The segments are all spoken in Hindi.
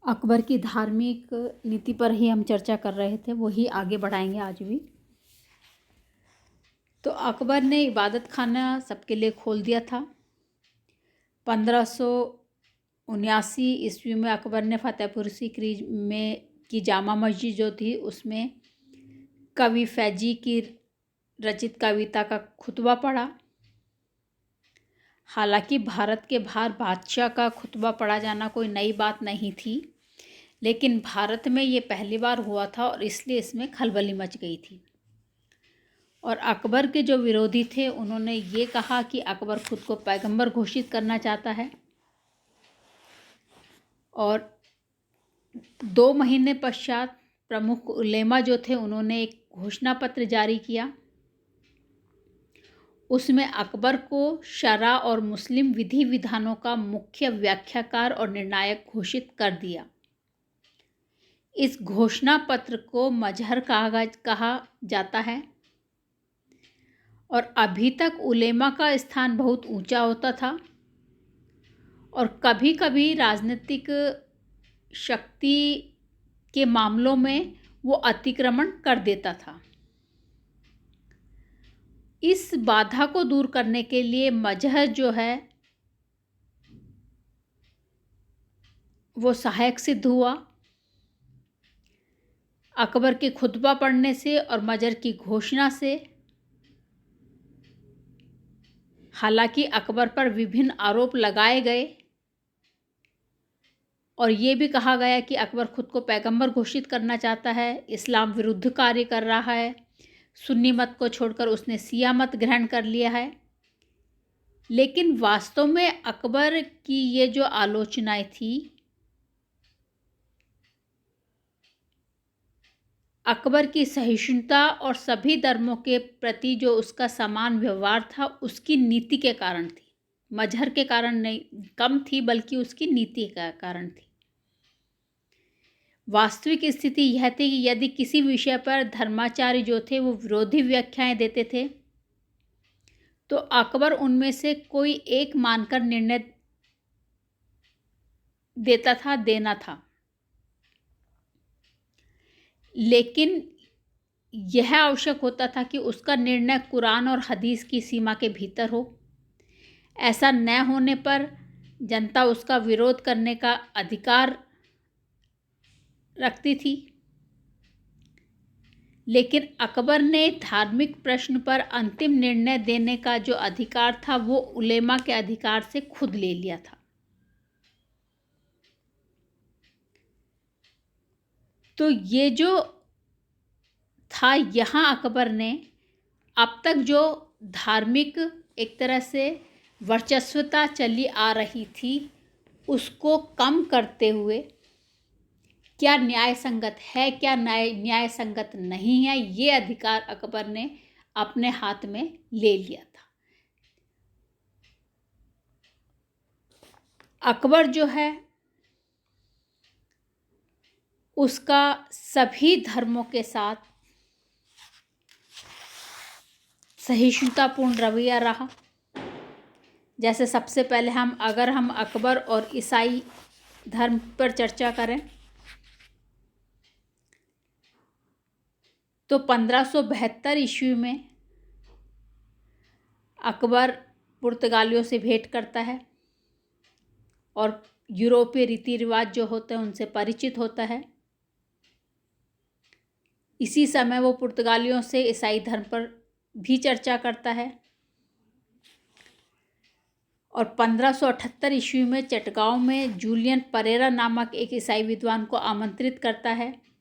अकबर की धार्मिक नीति पर ही हम चर्चा कर रहे थे, वही आगे बढ़ाएंगे आज भी। तो अकबर ने इबादत खाना सबके लिए खोल दिया था। 1579 ईस्वी में अकबर ने फतेहपुर सीकरी में की जामा मस्जिद जो थी उसमें कवि फैजी की रचित कविता का खुतबा पढ़ा। हालांकि भारत के बाहर बादशाह का खुतबा पढ़ा जाना कोई नई बात नहीं थी, लेकिन भारत में ये पहली बार हुआ था और इसलिए इसमें खलबली मच गई थी। और अकबर के जो विरोधी थे उन्होंने ये कहा कि अकबर खुद को पैगंबर घोषित करना चाहता है। और 2 महीने पश्चात प्रमुख उलेमा जो थे उन्होंने एक घोषणा पत्र जारी किया। उसमें अकबर को शरा और मुस्लिम विधि विधानों का मुख्य व्याख्याकार और निर्णायक घोषित कर दिया। इस घोषणा पत्र को मजहर कहा जाता है और अभी तक उलेमा का स्थान बहुत ऊंचा होता था और कभी कभी राजनीतिक शक्ति के मामलों में वो अतिक्रमण कर देता था। इस बाधा को दूर करने के लिए मजहर जो है वो सहायक सिद्ध हुआ। अकबर के खुतबा पढ़ने से और मजहर की घोषणा से। हालांकि अकबर पर विभिन्न आरोप लगाए गए और ये भी कहा गया कि अकबर खुद को पैगंबर घोषित करना चाहता है, इस्लाम विरुद्ध कार्य कर रहा है, सुन्नी मत को छोड़कर उसने शिया मत ग्रहण कर लिया है। लेकिन वास्तव में अकबर की ये जो आलोचनाएं थी, अकबर की सहिष्णुता और सभी धर्मों के प्रति जो उसका समान व्यवहार था उसकी नीति के कारण थी। मजहर के कारण नहीं कम थी, बल्कि उसकी नीति का कारण थी। वास्तविक स्थिति यह थी कि यदि किसी विषय पर धर्माचार्य जो थे वो विरोधी व्याख्याएं देते थे तो अकबर उनमें से कोई एक मानकर निर्णय देना था। लेकिन यह आवश्यक होता था कि उसका निर्णय कुरान और हदीस की सीमा के भीतर हो। ऐसा न होने पर जनता उसका विरोध करने का अधिकार रखती थी। लेकिन अकबर ने धार्मिक प्रश्न पर अंतिम निर्णय देने का जो अधिकार था वो उलेमा के अधिकार से खुद ले लिया था। तो ये जो था, यहाँ अकबर ने अब तक जो धार्मिक एक तरह से वर्चस्वता चली आ रही थी उसको कम करते हुए क्या न्याय संगत है, क्या न्याय संगत नहीं है, ये अधिकार अकबर ने अपने हाथ में ले लिया था। अकबर जो है उसका सभी धर्मों के साथ सहिष्णुतापूर्ण रवैया रहा। जैसे सबसे पहले अगर हम अकबर और ईसाई धर्म पर चर्चा करें तो 1572 ईस्वी में अकबर पुर्तगालियों से भेंट करता है और यूरोपीय रीति रिवाज जो होते हैं उनसे परिचित होता है। इसी समय वो पुर्तगालियों से ईसाई धर्म पर भी चर्चा करता है और 1578 ईस्वी में चटगांव में जूलियन परेरा नामक एक ईसाई विद्वान को आमंत्रित करता है।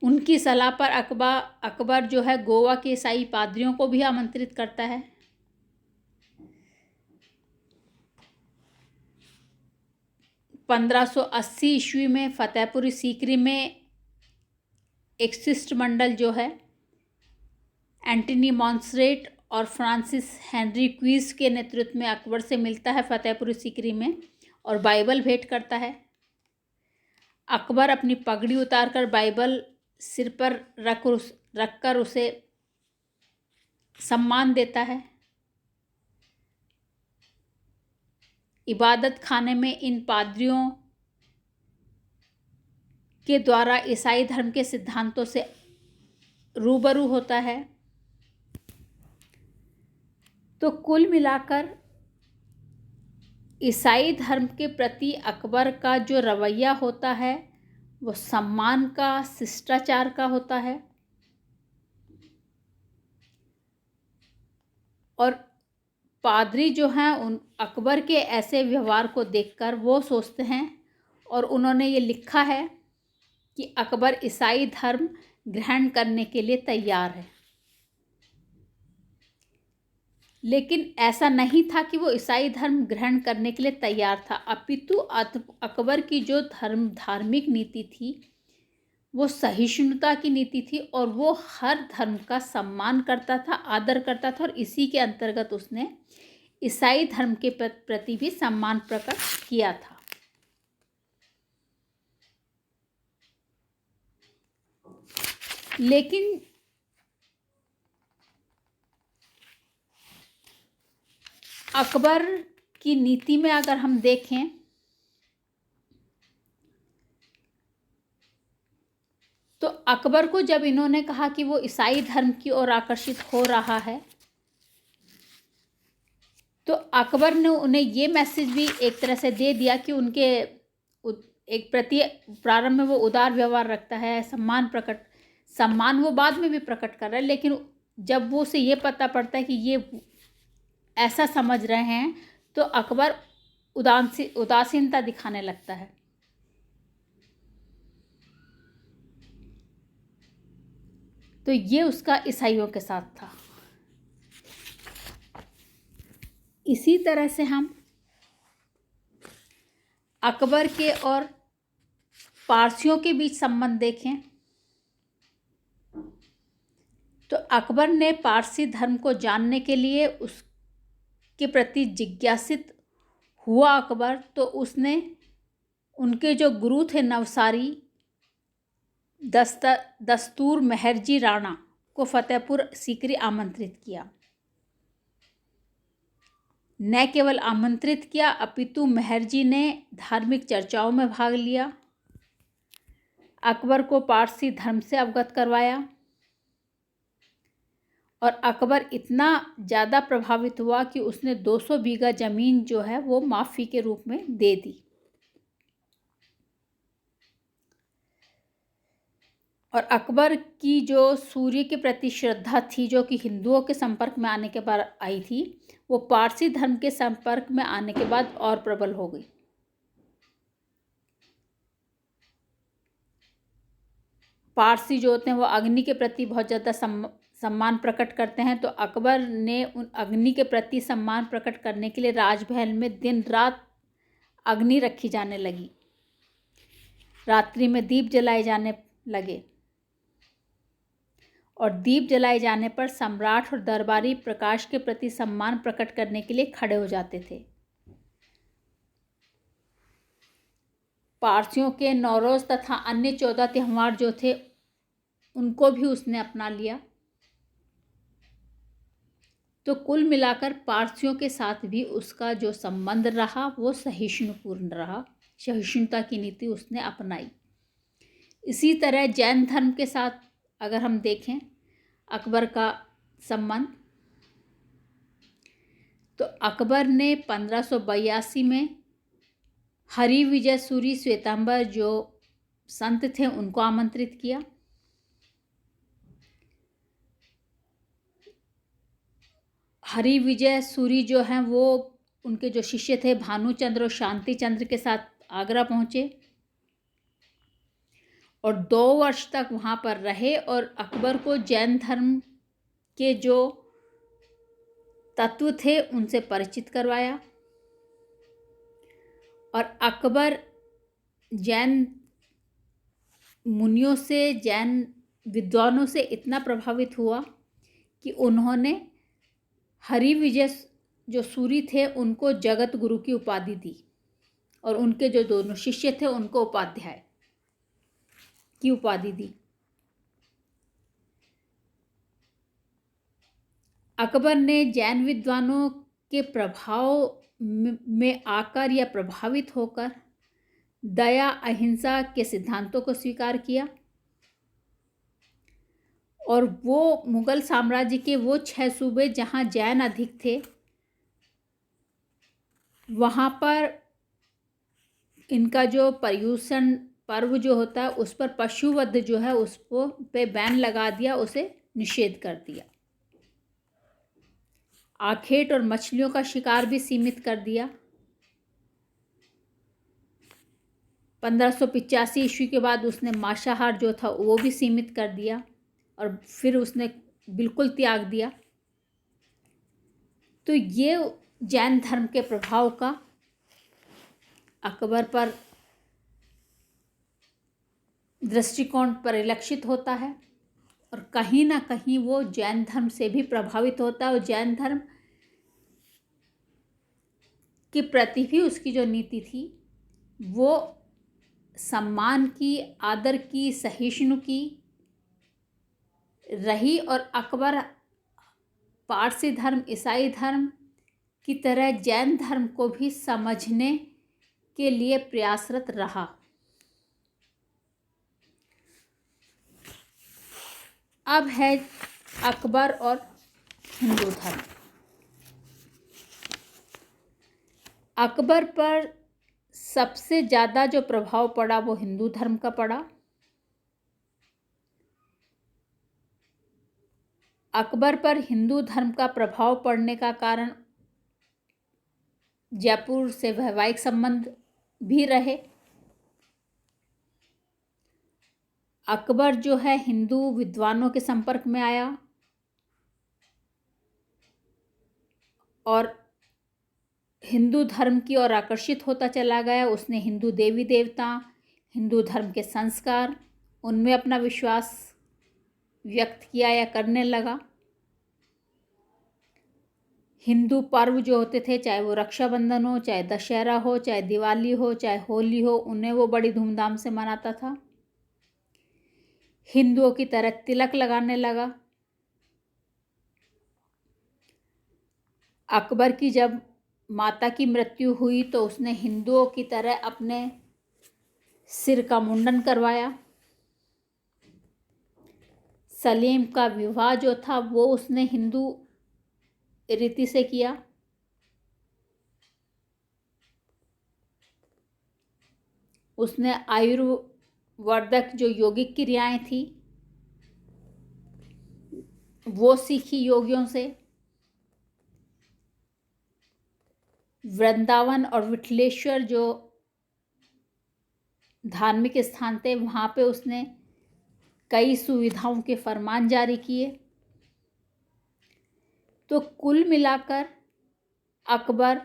उनकी सलाह पर अकबर जो है गोवा के ईसाई पादरियों को भी आमंत्रित करता है। (1580 ईस्वी में फतेहपुरी सीकरी में एक शिष्टमंडल जो है एंटनी मॉन्सरेट और फ्रांसिस हेनरी क्वीस के नेतृत्व में अकबर से मिलता है फतेहपुरी सीकरी में और बाइबल भेंट करता है। अकबर अपनी पगड़ी उतारकर बाइबल सिर पर रखकर उसे सम्मान देता है। इबादत खाने में इन पादरियों के द्वारा ईसाई धर्म के सिद्धांतों से रूबरू होता है। तो कुल मिलाकर ईसाई धर्म के प्रति अकबर का जो रवैया होता है वो सम्मान का, शिष्टाचार का होता है। और पादरी जो हैं उन अकबर के ऐसे व्यवहार को देखकर वो सोचते हैं, और उन्होंने ये लिखा है कि अकबर ईसाई धर्म ग्रहण करने के लिए तैयार है। लेकिन ऐसा नहीं था कि वो ईसाई धर्म ग्रहण करने के लिए तैयार था, अपितु अकबर की जो धार्मिक नीति थी वो सहिष्णुता की नीति थी, और वो हर धर्म का सम्मान करता था, आदर करता था, और इसी के अंतर्गत उसने ईसाई धर्म के प्रति भी सम्मान प्रकट किया था। लेकिन अकबर की नीति में अगर हम देखें तो अकबर को जब इन्होंने कहा कि वो ईसाई धर्म की ओर आकर्षित हो रहा है, तो अकबर ने उन्हें ये मैसेज भी एक तरह से दे दिया कि उनके एक प्रति प्रारंभ में वो उदार व्यवहार रखता है, सम्मान वो बाद में भी प्रकट कर रहा है, लेकिन जब वो उसे ये पता पड़ता है कि ये ऐसा समझ रहे हैं तो अकबर उदासीनता दिखाने लगता है। तो ये उसका ईसाइयों के साथ था। इसी तरह से हम अकबर के और पारसियों के बीच संबंध देखें तो अकबर ने पारसी धर्म को जानने के लिए उसके प्रति जिज्ञासित हुआ अकबर, तो उसने उनके जो गुरु थे नवसारी दस्तूर मेहरजी राणा को फतेहपुर सीकरी आमंत्रित किया। न केवल आमंत्रित किया अपितु मेहरजी ने धार्मिक चर्चाओं में भाग लिया, अकबर को पारसी धर्म से अवगत करवाया, और अकबर इतना ज़्यादा प्रभावित हुआ कि उसने 200 बीघा ज़मीन जो है वो माफ़ी के रूप में दे दी। और अकबर की जो सूर्य के प्रति श्रद्धा थी, जो कि हिंदुओं के संपर्क में आने के बाद आई थी, वो पारसी धर्म के संपर्क में आने के बाद और प्रबल हो गई। पारसी जो होते हैं वो अग्नि के प्रति बहुत ज़्यादा सम्मान प्रकट करते हैं, तो अकबर ने उन अग्नि के प्रति सम्मान प्रकट करने के लिए राजमहल में दिन रात अग्नि रखी जाने लगी, रात्रि में दीप जलाए जाने लगे, और दीप जलाए जाने पर सम्राट और दरबारी प्रकाश के प्रति सम्मान प्रकट करने के लिए खड़े हो जाते थे। पारसियों के नौरोज़ तथा अन्य 14 त्यौहार जो थे उनको भी उसने अपना लिया। तो कुल मिलाकर पारसियों के साथ भी उसका जो संबंध रहा वो सहिष्णुपूर्ण रहा, सहिष्णुता की नीति उसने अपनाई। इसी तरह जैन धर्म के साथ अगर हम देखें अकबर का संबंध, तो अकबर ने 1582 में हरि विजय सूरी श्वेतांबर जो संत थे उनको आमंत्रित किया। हरि विजय सूरी जो हैं वो उनके जो शिष्य थे भानुचंद्र और शांति चंद्र के साथ आगरा पहुँचे और 2 वर्ष तक वहाँ पर रहे, और अकबर को जैन धर्म के जो तत्व थे उनसे परिचित करवाया। और अकबर जैन मुनियों से, जैन विद्वानों से इतना प्रभावित हुआ कि उन्होंने हरि विजय जो सूरी थे उनको जगत गुरु की उपाधि दी, और उनके जो दोनों शिष्य थे उनको उपाध्याय की उपाधि दी। अकबर ने जैन विद्वानों के प्रभाव में आकर या प्रभावित होकर दया अहिंसा के सिद्धांतों को स्वीकार किया और वो मुगल साम्राज्य के वो 6 सूबे जहाँ जैन अधिक थे वहाँ पर इनका जो पर्युषण पर्व जो होता है उस पर पशुवध जो है उसको पे बैन लगा दिया, उसे निषेध कर दिया। आखेट और मछलियों का शिकार भी सीमित कर दिया। 1585 ईस्वी के बाद उसने मांसाहार जो था वो भी सीमित कर दिया और फिर उसने बिल्कुल त्याग दिया। तो ये जैन धर्म के प्रभाव का अकबर पर दृष्टिकोण परिलक्षित होता है और कहीं ना कहीं वो जैन धर्म से भी प्रभावित होता है और जैन धर्म के प्रति भी उसकी जो नीति थी वो सम्मान की, आदर की, सहिष्णु की रही और अकबर पारसी धर्म, ईसाई धर्म की तरह जैन धर्म को भी समझने के लिए प्रयासरत रहा। अब है अकबर और हिंदू धर्म। अकबर पर सबसे ज़्यादा जो प्रभाव पड़ा वो हिंदू धर्म का पड़ा। अकबर पर हिंदू धर्म का प्रभाव पड़ने का कारण जयपुर से वैवाहिक संबंध भी रहे। अकबर जो है हिंदू विद्वानों के संपर्क में आया और हिंदू धर्म की ओर आकर्षित होता चला गया। उसने हिंदू देवी देवता, हिंदू धर्म के संस्कार, उनमें अपना विश्वास व्यक्त किया या करने लगा। हिंदू पर्व जो होते थे, चाहे वो रक्षाबंधन हो, चाहे दशहरा हो, चाहे दिवाली हो, चाहे होली हो, उन्हें वो बड़ी धूमधाम से मनाता था। हिंदुओं की तरह तिलक लगाने लगा। अकबर की जब माता की मृत्यु हुई तो उसने हिंदुओं की तरह अपने सिर का मुंडन करवाया। सलीम का विवाह जो था वो उसने हिंदू रीति से किया। उसने आयुर्वर्धक जो यौगिक क्रियाएं थी वो सीखी योगियों से। वृंदावन और विठलेश्वर जो धार्मिक स्थान थे वहाँ पे उसने कई सुविधाओं के फरमान जारी किए। तो कुल मिलाकर अकबर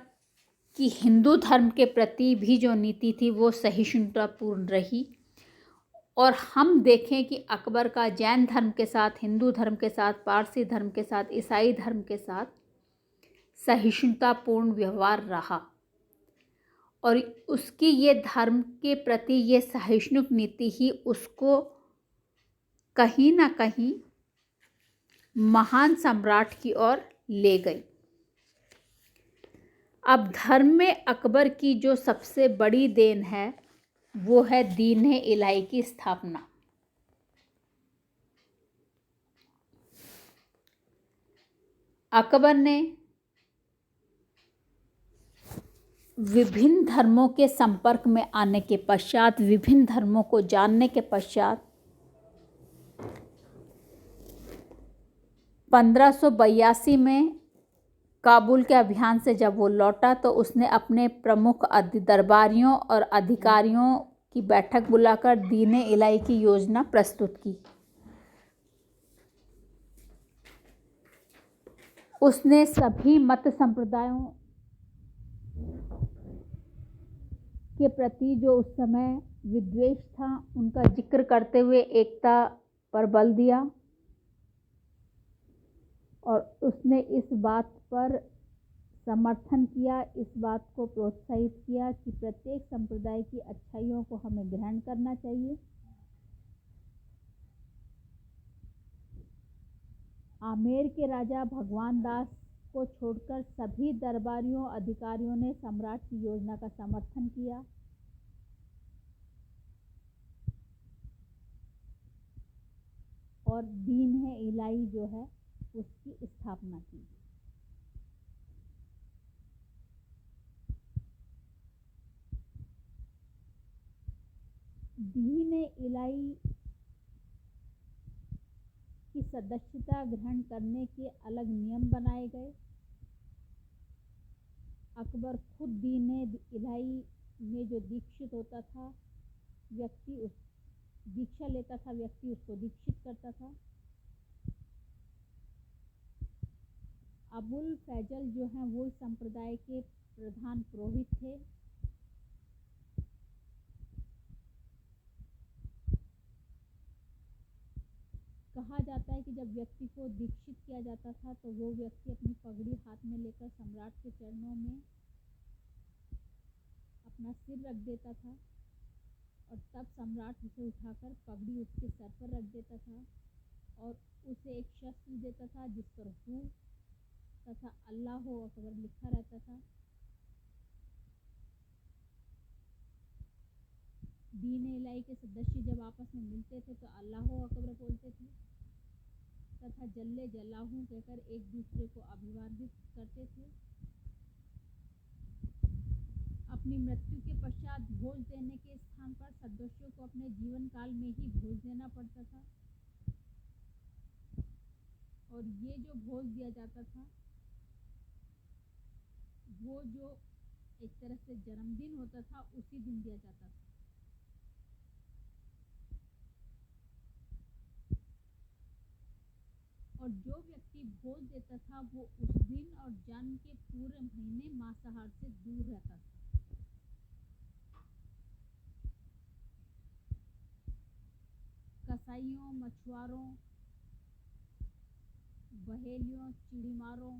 की हिंदू धर्म के प्रति भी जो नीति थी वो सहिष्णुतापूर्ण रही। और हम देखें कि अकबर का जैन धर्म के साथ, हिंदू धर्म के साथ, पारसी धर्म के साथ, ईसाई धर्म के साथ सहिष्णुतापूर्ण व्यवहार रहा और उसकी ये धर्म के प्रति ये सहिष्णु नीति ही उसको कहीं ना कहीं महान सम्राट की ओर ले गई। अब धर्म में अकबर की जो सबसे बड़ी देन है वो है दीन-ए इलाही की स्थापना। अकबर ने विभिन्न धर्मों के संपर्क में आने के पश्चात, विभिन्न धर्मों को जानने के पश्चात 1582 में काबुल के अभियान से जब वो लौटा तो उसने अपने प्रमुख दरबारियों और अधिकारियों की बैठक बुलाकर दीन-ए इलाही की योजना प्रस्तुत की। उसने सभी मत संप्रदायों के प्रति जो उस समय विद्वेष था उनका जिक्र करते हुए एकता पर बल दिया और उसने इस बात पर समर्थन किया, इस बात को प्रोत्साहित किया कि प्रत्येक संप्रदाय की अच्छाइयों को हमें ग्रहण करना चाहिए। आमेर के राजा भगवान दास को छोड़कर सभी दरबारियों अधिकारियों ने सम्राट की योजना का समर्थन किया और दीन-ए-इलाही जो है उसकी स्थापना की। दीन-ए-इलाही की सदस्यता ग्रहण करने के अलग नियम बनाए गए। अकबर खुद दीन-ए-इलाही में जो दीक्षित होता था, व्यक्ति उस दीक्षा लेता था, व्यक्ति उसको दीक्षित करता था। अबुल फैजल जो हैं वो इस संप्रदाय के प्रधान पुरोहित थे। कहा जाता है कि जब व्यक्ति को दीक्षित किया जाता था तो वो व्यक्ति अपनी पगड़ी हाथ में लेकर सम्राट के चरणों में अपना सिर रख देता था और तब सम्राट उसे उठाकर पगड़ी उसके सर पर रख देता था और उसे एक शस्त्र देता था जिस पर हू तथा अल्लाह अकबर लिखा रहता था। दीन-ए-इलाही के सदस्य जब आपस में मिलते थे तो अल्लाह अकबर बोलते थे तथा जल्ले जलाहू कहकर एक दूसरे को अभिवादित करते थे। अपनी मृत्यु के पश्चात भोज देने के स्थान पर सदस्यों को अपने जीवन काल में ही भोज देना पड़ता था और ये जो भोज दिया जाता था वो जो एक तरह से जन्मदिन होता था उसी दिन दिया जाता था। और जो व्यक्ति भोज देता था वो उस दिन और जन्म के पूरे महीने मांसाहार से दूर रहता था। कसाईयों, मछुआरों, बहेलियों, चिड़ीमारों,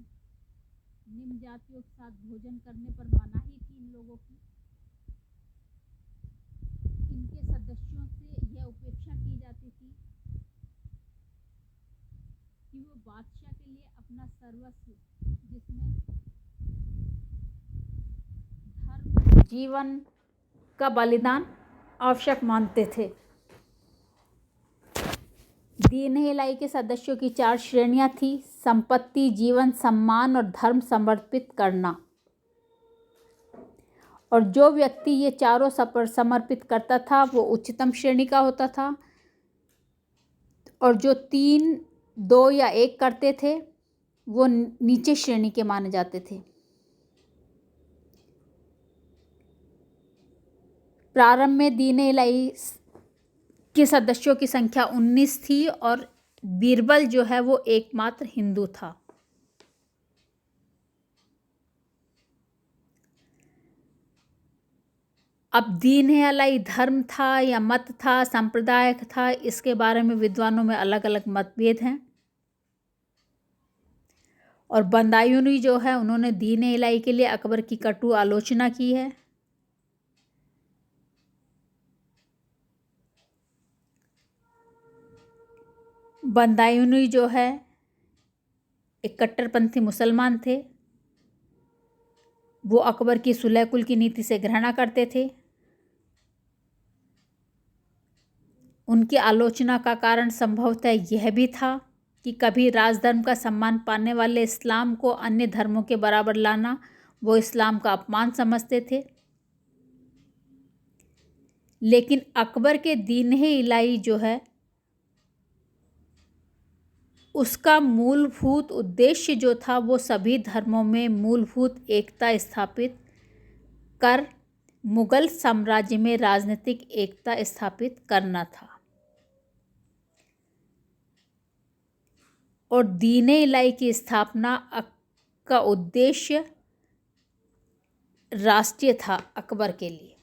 निम्न जातियों के साथ भोजन करने पर मनाही थी इन लोगों की। इनके सदस्यों से यह उपेक्षा की जाती थी कि वो बादशाह के लिए अपना सर्वस्व जिसमें धर्म जीवन का बलिदान आवश्यक मानते थे। दीन-ए-इलाही के सदस्यों की 4 श्रेणियां थी: संपत्ति, जीवन, सम्मान और धर्म समर्पित करना। और जो व्यक्ति ये चारों समर्पित करता था वो उच्चतम श्रेणी का होता था और जो 3, 2 या 1 करते थे वो नीचे श्रेणी के माने जाते थे। प्रारंभ में दीन-ए-इलाही के सदस्यों की संख्या 19 थी और बीरबल जो है वो एकमात्र हिंदू था। अब दीन-ए-इलाही धर्म था या मत था, संप्रदाय था, इसके बारे में विद्वानों में अलग अलग मतभेद हैं। और बदायूंनी जो है उन्होंने दीन-ए-इलाही के लिए अकबर की कटु आलोचना की है। बदायूंनी जो है एक कट्टरपंथी मुसलमान थे। वो अकबर की सुलह कुल की नीति से घृणा करते थे। उनकी आलोचना का कारण संभवतः यह भी था कि कभी राजधर्म का सम्मान पाने वाले इस्लाम को अन्य धर्मों के बराबर लाना वो इस्लाम का अपमान समझते थे। लेकिन अकबर के दीन-ए-इलाही जो है उसका मूलभूत उद्देश्य जो था वो सभी धर्मों में मूलभूत एकता स्थापित कर मुगल साम्राज्य में राजनीतिक एकता स्थापित करना था। और दीन-ए-इलाही की स्थापना का उद्देश्य राष्ट्रीय था अकबर के लिए।